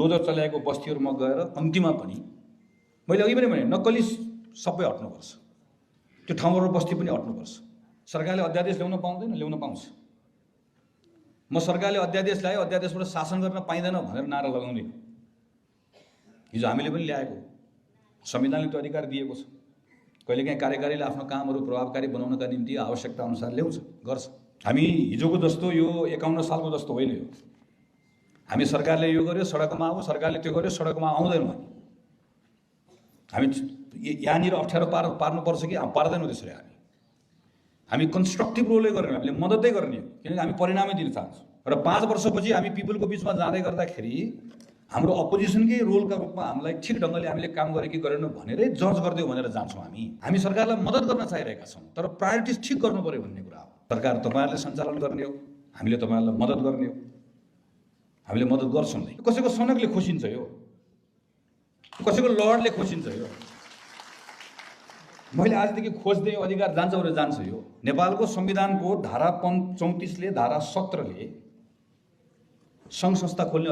दोधर चलाएको बस्तीहरूमा गएर अन्तिममा पनि मैले अघि पनि भने नक्कली सबै हट्नुपर्छ, त्यो ठाउँहरू बस्ती पनि हट्नुपर्छ। सरकारले अध्यादेश ल्याउन पाउँदैन, ल्याउन पाउँछ। म सरकारले अध्यादेश ल्यायो, अध्यादेशबाट शासन गर्न पाइँदैन भनेर नारा लगाउँदैन। हिजो हामीले पनि ल्याएको, संविधानले त्यो अधिकार दिएको छ। कहिलेकाहीँ कार्यकारीले आफ्नो कामहरू प्रभावकारी बनाउनका निम्ति आवश्यकता अनुसार ल्याउँछ, गर्छ। हामी हिजोको जस्तो यो 51 सालको जस्तो होइन। यो हामी सरकारले यो गर्यो सडकमा आऊ, सरकारले त्यो गर्यो सडकमा आउँदैनौँ। हामी यहाँनिर अप्ठ्यारो पार्नुपर्छ कि पार्दैनौँ। त्यसरी हामी कन्स्ट्रक्टिभ रोलै गर्ने, हामीले मद्दतै गर्ने हो, किनकि हामी परिणामै दिन चाहन्छौँ। र 5 वर्षपछि हामी पिपलको बिचमा जाँदै गर्दाखेरि हाम्रो अपोजिसनकै रोलका रूपमा हामीलाई ठिक ढङ्गले हामीले काम गरे कि गरेन भनेरै जज गरिदियो भनेर जान्छौँ। हामी सरकारलाई मद्दत गर्न चाहिरहेका छौँ, तर प्रायोरिटिज ठिक गर्नु पऱ्यो भन्ने कुरा हो। सरकार तपाईँहरूले सञ्चालन गर्ने हो, हामीले तपाईँहरूलाई मद्दत गर्ने हो। हामीले मद्दत गर्छौँ। कसैको सनकले खोसिन्छ, यो कसैको लडले खोसिन्छ। यो मैले आजदेखि खोज्दै अधिकार जान्छ भनेर जान्छ। यो नेपालको संविधानको धारा 34ले धारा 17ले सङ्घ संस्था खोल्ने